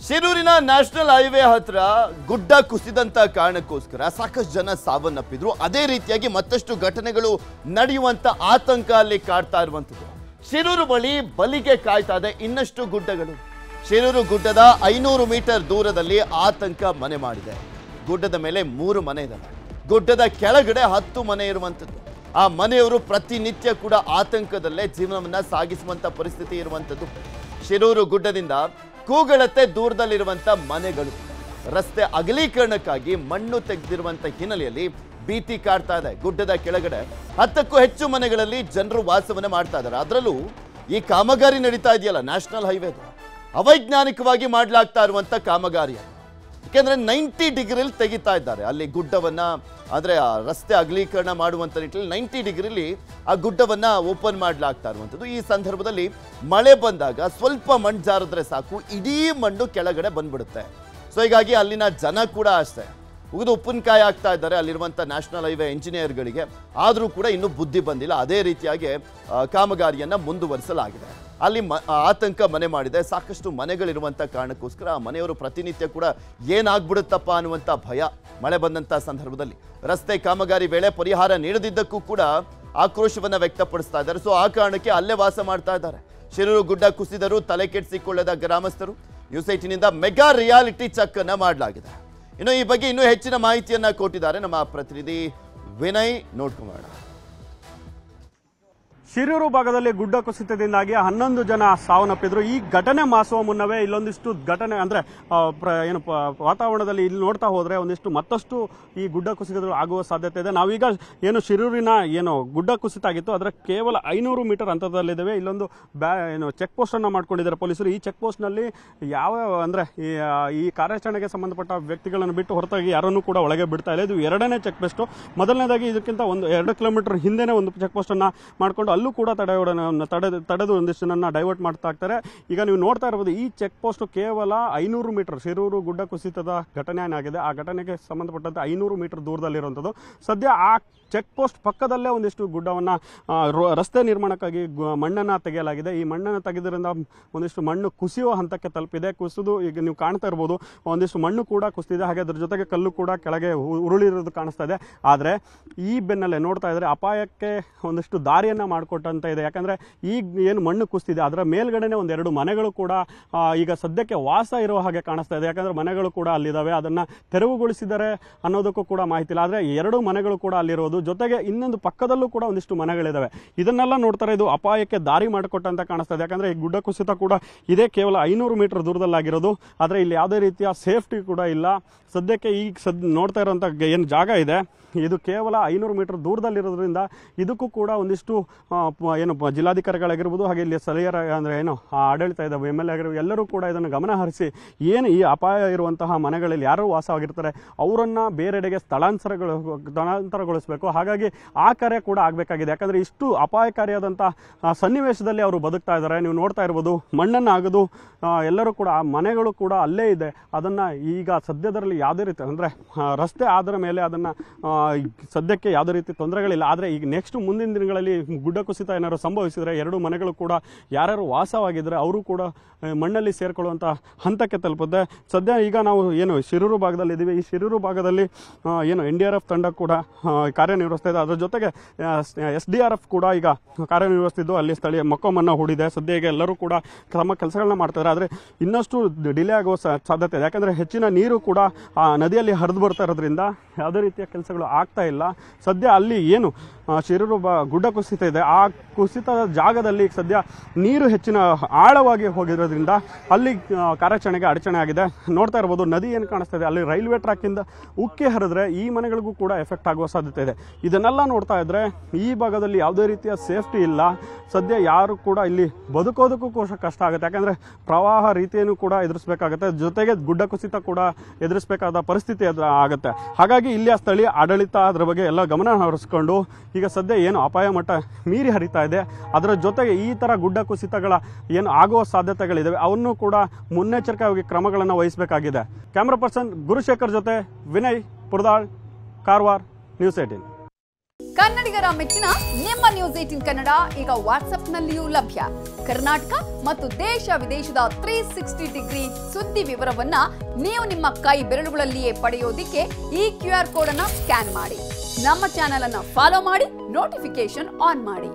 ಶಿರೂರಿನ national highway ಹತ್ರ ಗುಡ್ಡ ಕುಸಿದಂತ ಕಾರಣಕ್ಕೋಸ್ಕರ ಸಾಕಷ್ಟು ಜನ ಸಾವನ್ನಪ್ಪಿದ್ರು. ಅದೇ ರೀತಿಯಾಗಿ ಮತ್ತಷ್ಟು ಘಟನೆಗಳು ನಡೆಯುವಂತ ಆತಂಕ ಅಲ್ಲಿ ಕಾಡ್ತಾ ಇರುವಂತದ್ದು. ಶಿರೂರು ಬಳಿ ಬಲಿಗೆ ಕಾಯ್ತಾ ಇದೆ ಇನ್ನಷ್ಟು ಗುಡ್ಡಗಳು. ಶಿರೂರು ಗುಡ್ಡದ 500 ಮೀಟರ್ ದೂರದಲ್ಲಿ ಆತಂಕ ಮನೆ ಮಾಡಿದೆ. ಗುಡ್ಡದ ಮೇಲೆ 3 ಮನೆ ಇದಾವೆ. ಗುಡ್ಡದ ಕೆಳಗಡೆ 10 ಮನೆ ಇರುವಂತದ್ದು. ಆ ಮನೆಯವರು ಪ್ರತಿನಿತ್ಯ ಕೂಡ ಆತಂಕದಲ್ಲೇ ಜೀವನವನ್ನ ಸಾಗಿಸುವಂತ ಪರಿಸ್ಥಿತಿ ಇರುವಂತದ್ದು. ಶಿರೂರು ಗುಡ್ಡದಿಂದ ಕೂಗಳತೆ ದೂರದಲ್ಲಿರುವಂತ ಮನೆಗಳು ರಸ್ತೆ ಅಗಲೀಕರಣಕ್ಕಾಗಿ ಮಣ್ಣು ತೆಗೆದಿರುವಂತ ಹಿನ್ನೆಲೆಯಲ್ಲಿ ಭೀತಿ ಕಾಡ್ತಾ ಇದೆ. ಗುಡ್ಡದ ಕೆಳಗಡೆ 10ಕ್ಕೂ ಹೆಚ್ಚು ಮನೆಗಳಲ್ಲಿ ಜನರು ವಾಸವನ್ನ ಮಾಡ್ತಾ ಇದ್ದಾರೆ. ಅದರಲ್ಲೂ ಈ ಕಾಮಗಾರಿ ನಡೀತಾ ಇದೆಯಲ್ಲ, ನ್ಯಾಷನಲ್ ಹೈವೇ ಅವೈಜ್ಞಾನಿಕವಾಗಿ ಮಾಡಲಾಗ್ತಾ ಇರುವಂತ ಕಾಮಗಾರಿ. ಯಾಕೆಂದ್ರೆ 90 ಡಿಗ್ರಿಲಿ ತೆಗಿತಾ ಇದ್ದಾರೆ ಅಲ್ಲಿ ಗುಡ್ಡವನ್ನ. ಅಂದ್ರೆ ಆ ರಸ್ತೆ ಅಗಲೀಕರಣ ಮಾಡುವಂತ ನಿಟ್ಟಿನಲ್ಲಿ 90 ಡಿಗ್ರಿಲಿ ಆ ಗುಡ್ಡವನ್ನ ಓಪನ್ ಮಾಡಲಾಗ್ತಾ ಇರುವಂಥದ್ದು. ಈ ಸಂದರ್ಭದಲ್ಲಿ ಮಳೆ ಬಂದಾಗ ಸ್ವಲ್ಪ ಮಣ್ಣು ಜಾರಿದ್ರೆ ಸಾಕು, ಇಡೀ ಮಣ್ಣು ಕೆಳಗಡೆ ಬಂದ್ಬಿಡುತ್ತೆ. ಸೊ ಹೀಗಾಗಿ ಅಲ್ಲಿನ ಜನ ಕೂಡ ಅಷ್ಟೇ ಉಗಿದು ಉಪ್ಪಿನಕಾಯಿ ಆಗ್ತಾ ಇದ್ದಾರೆ ಅಲ್ಲಿರುವಂಥ ನ್ಯಾಷನಲ್ ಹೈವೇ ಇಂಜಿನಿಯರ್ಗಳಿಗೆ. ಆದರೂ ಕೂಡ ಇನ್ನೂ ಬುದ್ಧಿ ಬಂದಿಲ್ಲ. ಅದೇ ರೀತಿಯಾಗಿ ಕಾಮಗಾರಿಯನ್ನು ಮುಂದುವರಿಸಲಾಗಿದೆ. ಅಲ್ಲಿ ಆತಂಕ ಮನೆ ಮಾಡಿದೆ. ಸಾಕಷ್ಟು ಮನೆಗಳಿರುವಂಥ ಕಾರಣಕ್ಕೋಸ್ಕರ ಆ ಮನೆಯವರು ಪ್ರತಿನಿತ್ಯ ಕೂಡ ಏನಾಗ್ಬಿಡುತ್ತಪ್ಪ ಅನ್ನುವಂಥ ಭಯ ಮಳೆ ಬಂದಂಥ ಸಂದರ್ಭದಲ್ಲಿ. ರಸ್ತೆ ಕಾಮಗಾರಿ ವೇಳೆ ಪರಿಹಾರ ನೀಡದಿದ್ದಕ್ಕೂ ಕೂಡ ಆಕ್ರೋಶವನ್ನು ವ್ಯಕ್ತಪಡಿಸ್ತಾ ಇದ್ದಾರೆ. ಸೊ ಆ ಕಾರಣಕ್ಕೆ ಅಲ್ಲೇ ವಾಸ ಮಾಡ್ತಾ ಇದ್ದಾರೆ. ಶಿರೂರು ಗುಡ್ಡ ಕುಸಿದರೂ ತಲೆ ಕೆಡಿಸಿಕೊಳ್ಳದ ಗ್ರಾಮಸ್ಥರು. ನ್ಯೂಸ್ 18ನಿಂದ ಮೆಗಾ ರಿಯಾಲಿಟಿ ಚೆಕ್ ಅನ್ನ ಮಾಡಲಾಗಿದೆ. ಇನ್ನು ಈ ಬಗ್ಗೆ ಇನ್ನೂ ಹೆಚ್ಚಿನ ಮಾಹಿತಿಯನ್ನ ಕೊಟ್ಟಿದ್ದಾರೆ ನಮ್ಮ ಪ್ರತಿನಿಧಿ ವಿನಯ್. ನೋಡ್ಕೊಂಬೋಣ. ಶಿರೂರು ಭಾಗದಲ್ಲಿ ಗುಡ್ಡ ಕುಸಿತದಿಂದಾಗಿ 11 ಜನ ಸಾವನ್ನಪ್ಪಿದ್ರು. ಈ ಘಟನೆ ಮಾಸುವ ಮುನ್ನವೇ ಇಲ್ಲೊಂದಿಷ್ಟು ಘಟನೆ ಅಂದ್ರೆ ಏನು ವಾತಾವರಣದಲ್ಲಿ ಇಲ್ಲಿ ನೋಡ್ತಾ ಹೋದ್ರೆ ಒಂದಿಷ್ಟು ಮತ್ತಷ್ಟು ಈ ಗುಡ್ಡ ಕುಸಿತಗಳು ಆಗುವ ಸಾಧ್ಯತೆ ಇದೆ. ನಾವೀಗ ಏನು ಶಿರೂರಿನ ಏನು ಗುಡ್ಡ ಕುಸಿತ ಆಗಿತ್ತು ಅದರ ಕೇವಲ 500 ಮೀಟರ್ ಅಂತರದಲ್ಲಿದ್ದೇವೆ. ಇಲ್ಲೊಂದು ಏನು ಚೆಕ್ ಪೋಸ್ಟ್ ಅನ್ನ ಮಾಡ್ಕೊಂಡಿದ್ದಾರೆ ಪೊಲೀಸರು. ಈ ಚೆಕ್ ಪೋಸ್ಟ್ ನಲ್ಲಿ ಯಾವ ಅಂದ್ರೆ ಈ ಕಾರ್ಯಾಚರಣೆಗೆ ಸಂಬಂಧಪಟ್ಟ ವ್ಯಕ್ತಿಗಳನ್ನು ಬಿಟ್ಟು ಹೊರತಾಗಿ ಯಾರನ್ನೂ ಕೂಡ ಒಳಗೆ ಬಿಡ್ತಾ ಇಲ್ಲ. ಇದು 2ನೇ ಚೆಕ್ ಪೋಸ್ಟ್. ಮೊದಲನೇದಾಗಿ ಇದಕ್ಕಿಂತ 2 ಕಿಲೋಮೀಟರ್ ಹಿಂದೆನೆ ಒಂದು ಚೆಕ್ ಪೋಸ್ಟ್ ಅನ್ನ ಮಾಡ್ಕೊಂಡು ಅಲ್ಲೂ ಕೂಡ ತಡೆದು ಒಂದಿಷ್ಟು ಜನನ್ನ ಡೈವರ್ಟ್ ಮಾಡ್ತಾ ಇರ್ತಾರೆ. ಈಗ ನೀವು ನೋಡ್ತಾ ಇರಬಹುದು ಈ ಚೆಕ್ ಪೋಸ್ಟ್ ಕೇವಲ 500 ಮೀಟರ್ ಶಿರೂರು ಗುಡ್ಡ ಕುಸಿತದ ಘಟನೆ ಆಗಿದೆ. ಆ ಘಟನೆಗೆ ಸಂಬಂಧಪಟ್ಟಂತೆ 500 ಮೀಟರ್ ದೂರದಲ್ಲಿರುವಂಥದ್ದು. ಸದ್ಯ ಆ ಚೆಕ್ ಪೋಸ್ಟ್ ಪಕ್ಕದಲ್ಲೇ ಒಂದಿಷ್ಟು ಗುಡ್ಡವನ್ನ ರಸ್ತೆ ನಿರ್ಮಾಣಕ್ಕಾಗಿ ಮಣ್ಣನ್ನ ತೆಗೆಯಲಾಗಿದೆ. ಈ ಮಣ್ಣನ್ನು ತೆಗೆದ್ರಿಂದ ಒಂದಿಷ್ಟು ಮಣ್ಣು ಕುಸಿಯುವ ಹಂತಕ್ಕೆ ತಲುಪಿದೆ. ಕುಸಿದು ಈಗ ನೀವು ಕಾಣ್ತಾ ಇರಬಹುದು ಒಂದಿಷ್ಟು ಮಣ್ಣು ಕೂಡ ಕುಸಿದಿದೆ. ಹಾಗೆ ಅದ್ರ ಜೊತೆಗೆ ಕಲ್ಲು ಕೂಡ ಕೆಳಗೆ ಉರುಳಿರೋದು ಕಾಣಿಸ್ತಾ ಇದೆ. ಆದ್ರೆ ಈ ಬೆನ್ನಲ್ಲೇ ನೋಡ್ತಾ ಇದ್ರೆ ಅಪಾಯಕ್ಕೆ ಒಂದಿಷ್ಟು ದಾರಿಯನ್ನ ಮಾಡಿಕೊಟ್ಟಂತ ಇದೆ. ಯಾಕಂದ್ರೆ ಈಗ ಏನು ಮಣ್ಣು ಕುಸಿದಿದೆ ಅದರ ಮೇಲ್ಗಡೆನೆ 1-2 ಮನೆಗಳು ಕೂಡ ಈಗ ಸದ್ಯಕ್ಕೆ ವಾಸ ಇರುವ ಹಾಗೆ ಕಾಣಿಸ್ತಾ ಇದೆ. ಯಾಕಂದ್ರೆ ಮನೆಗಳು ಕೂಡ ಅಲ್ಲಿದ್ದಾವೆ. ಅದನ್ನ ತೆರವುಗೊಳಿಸಿದ್ದಾರೆ ಅನ್ನೋದಕ್ಕೂ ಕೂಡ ಮಾಹಿತಿ ಇಲ್ಲ. ಆದ್ರೆ 2 ಮನೆಗಳು ಕೂಡ ಅಲ್ಲಿರೋದು, ಜೊತೆಗೆ ಇನ್ನೊಂದು ಪಕ್ಕದಲ್ಲೂ ಕೂಡ ಒಂದಿಷ್ಟು ಮನೆಗಳಿದಾವೆ. ಇದನ್ನೆಲ್ಲ ನೋಡ್ತಾರೆ ಇದು ಅಪಾಯಕ್ಕೆ ದಾರಿ ಮಾಡಿಕೊಟ್ಟಂತ ಕಾಣಿಸ್ತಾ ಇದೆ. ಯಾಕಂದ್ರೆ ಈ ಗುಡ್ಡ ಕುಸಿತ ಕೂಡ ಇದೇ ಕೇವಲ 500 ಮೀಟರ್ ದೂರದಲ್ಲಾಗಿರೋದು. ಆದ್ರೆ ಇಲ್ಲಿ ಯಾವುದೇ ರೀತಿಯ ಸೇಫ್ಟಿ ಕೂಡ ಇಲ್ಲ. ಸದ್ಯಕ್ಕೆ ಈಗ ನೋಡ್ತಾ ಇರುವಂತ ಏನು ಜಾಗ ಇದೆ ಇದು ಕೇವಲ 500 ಮೀಟರ್ ದೂರದಲ್ಲಿರೋದ್ರಿಂದ ಇದಕ್ಕೂ ಕೂಡ ಒಂದಿಷ್ಟು ಏನು ಜಿಲ್ಲಾಧಿಕಾರಿಗಳಾಗಿರ್ಬೋದು ಹಾಗೆ ಇಲ್ಲಿ ಸ್ಥಳೀಯರ ಅಂದ್ರೆ ಏನು ಆಡಳಿತ ಇದ್ದಾವೆ MLA ಆಗಿರ್ಬೋದು ಎಲ್ಲರೂ ಕೂಡ ಇದನ್ನು ಗಮನ ಹರಿಸಿ ಏನು ಈ ಅಪಾಯ ಇರುವಂತಹ ಮನೆಗಳಲ್ಲಿ ಯಾರು ವಾಸವಾಗಿರ್ತಾರೆ ಅವರನ್ನ ಬೇರೆಡೆಗೆ ಸ್ಥಳಾಂತರಗೊಳಿಸಬೇಕು. ಹಾಗಾಗಿ ಆ ಕಾರ್ಯ ಕೂಡ ಆಗಬೇಕಾಗಿದೆ. ಯಾಕಂದ್ರೆ ಇಷ್ಟು ಅಪಾಯಕಾರಿಯಾದಂತಹ ಸನ್ನಿವೇಶದಲ್ಲಿ ಅವರು ಬದುಕ್ತಾ ಇದ್ದಾರೆ. ನೀವು ನೋಡ್ತಾ ಇರ್ಬೋದು ಮಣ್ಣನ್ನು ಆಗದು ಎಲ್ಲರೂ ಕೂಡ ಆ ಮನೆಗಳು ಕೂಡ ಅಲ್ಲೇ ಇದೆ. ಅದನ್ನ ಈಗ ಸದ್ಯದಲ್ಲಿ ಯಾವುದೇ ರೀತಿ ಅಂದ್ರೆ ರಸ್ತೆ ಆದರ ಮೇಲೆ ಅದನ್ನ ಸದ್ಯಕ್ಕೆ ಯಾವುದೇ ರೀತಿ ತೊಂದರೆಗಳಿಲ್ಲ. ಆದರೆ ಈಗ ನೆಕ್ಸ್ಟ್ ಮುಂದಿನ ದಿನಗಳಲ್ಲಿ ಗುಡ್ಡ ಕುಸಿತ ಏನಾದ್ರು ಸಂಭವಿಸಿದ್ರೆ 2 ಮನೆಗಳು ಕೂಡ ಯಾರ್ಯಾರು ವಾಸವಾಗಿದ್ರೆ ಅವರು ಕೂಡ ಮಣ್ಣಲ್ಲಿ ಸೇರ್ಕೊಳ್ಳುವಂತ ಹಂತಕ್ಕೆ ತಲುಪುತ್ತೆ. ಸದ್ಯ ಈಗ ನಾವು ಏನು ಶಿರೂರು ಭಾಗದಲ್ಲಿ ಇದ್ದೀವಿ. ಈ ಶಿರೂರು ಭಾಗದಲ್ಲಿ ಏನು NDRF ತಂಡ ಕೂಡ ಕಾರ್ಯನಿರ್ವಹಿಸ್ತಾ ಇದೆ. ಅದರ ಜೊತೆಗೆ SDRF ಕೂಡ ಈಗ ಕಾರ್ಯನಿರ್ವಹಿಸ್ತಿದ್ದು ಅಲ್ಲಿ ಸ್ಥಳೀಯ ಮೊಕ್ಕಮನ್ನ ಹೂಡಿದೆ. ಸದ್ಯ ಈಗ ಎಲ್ಲರೂ ಕೂಡ ತಮ್ಮ ಕೆಲಸಗಳನ್ನ ಮಾಡ್ತಾರೆ. ಆದರೆ ಇನ್ನಷ್ಟು ಡಿಲೇ ಆಗುವ ಸಾಧ್ಯತೆ ಇದೆ. ಯಾಕಂದ್ರೆ ಹೆಚ್ಚಿನ ನೀರು ಕೂಡ ಆ ನದಿಯಲ್ಲಿ ಹರಿದು ಬರ್ತಾ ಇರೋದ್ರಿಂದ ಯಾವುದೇ ರೀತಿಯ ಕೆಲಸಗಳು ಆಗ್ತಾ ಇಲ್ಲ. ಸದ್ಯ ಅಲ್ಲಿ ಏನು ಶಿರೂರು ಗುಡ್ಡ ಕುಸಿತ ಇದೆ ಆ ಕುಸಿತದ ಜಾಗದಲ್ಲಿ ಸದ್ಯ ನೀರು ಹೆಚ್ಚಿನ ಆಳವಾಗಿ ಹೋಗಿರೋದ್ರಿಂದ ಅಲ್ಲಿ ಕಾರ್ಯಾಚರಣೆಗೆ ಅಡಚಣೆ ಆಗಿದೆ. ನೋಡ್ತಾ ಇರಬಹುದು ನದಿ ಏನು ಕಾಣಿಸ್ತಾ ಇದೆ ಅಲ್ಲಿ ರೈಲ್ವೆ ಟ್ರ್ಯಾಕ್ ಇಂದ ಉಕ್ಕಿ ಹರಿದ್ರೆ ಈ ಮನೆಗಳಿಗೂ ಕೂಡ ಎಫೆಕ್ಟ್ ಆಗುವ ಸಾಧ್ಯತೆ ಇದೆ. ಇದನ್ನೆಲ್ಲ ನೋಡ್ತಾ ಇದ್ರೆ ಈ ಭಾಗದಲ್ಲಿ ಯಾವುದೇ ರೀತಿಯ ಸೇಫ್ಟಿ ಇಲ್ಲ. ಸದ್ಯ ಯಾರು ಕೂಡ ಇಲ್ಲಿ ಬದುಕೋದಕ್ಕೂ ಕಷ್ಟ ಆಗುತ್ತೆ. ಯಾಕಂದ್ರೆ ಪ್ರವಾಹ ರೀತಿಯನ್ನು ಕೂಡ ಎದುರಿಸಬೇಕಾಗುತ್ತೆ. ಜೊತೆಗೆ ಗುಡ್ಡ ಕುಸಿತ ಕೂಡ ಎದುರಿಸಬೇಕಾದ ಪರಿಸ್ಥಿತಿ ಆಗುತ್ತೆ. ಹಾಗಾಗಿ ಇಲ್ಲಿಯ ಸ್ಥಳೀಯ ಆಡಳಿತ ಅದರ ಬಗ್ಗೆ ಎಲ್ಲ ಗಮನ ಹರಿಸಿಕೊಂಡು ಈಗ ಸದ್ಯ ಏನು ಅಪಾಯ ಮಟ್ಟ ಮೀರಿ ಹರಿತಾ ಇದೆ ಅದರ ಜೊತೆಗೆ ಈ ತರ ಗುಡ್ಡ ಕುಸಿತಗಳ ಏನು ಆಗುವ ಸಾಧ್ಯತೆಗಳಿದಾವೆ ಅವನ್ನು ಕೂಡ ಮುನ್ನೆಚ್ಚರಿಕೆಯಾಗಿ ಕ್ರಮಗಳನ್ನು ವಹಿಸಬೇಕಾಗಿದೆ. ಕ್ಯಾಮರಾ ಪರ್ಸನ್ ಗುರುಶೇಖರ್ ಜೊತೆ ವಿನಯ್ ಪುರದಾಳ್, ಕಾರವಾರ, ನ್ಯೂಸ್ 18. ಕನ್ನಡಿಗರ ಮೆಚ್ಚಿನ ನಿಮ್ಮ ನ್ಯೂಸ್ 18 ಕನ್ನಡ ಈಗ ವಾಟ್ಸ್ಆಪ್ನಲ್ಲಿಯೂ ಲಭ್ಯ. ಕರ್ನಾಟಕ ಮತ್ತು ದೇಶ ವಿದೇಶದ 360 ಡಿಗ್ರಿ ಸುದ್ದಿ ವಿವರವನ್ನ ನೀವು ನಿಮ್ಮ ಕೈ ಬೆರಳುಗಳಲ್ಲಿಯೇ ಪಡೆಯೋದಿಕ್ಕೆ ಈ QR ಕೋಡ್ ಅನ್ನ ಸ್ಕ್ಯಾನ್ ಮಾಡಿ. ನಮ್ಮ ಚಾನೆಲ್ ಅನ್ನ ಫಾಲೋ ಮಾಡಿ, ನೋಟಿಫಿಕೇಶನ್ ಆನ್ ಮಾಡಿ.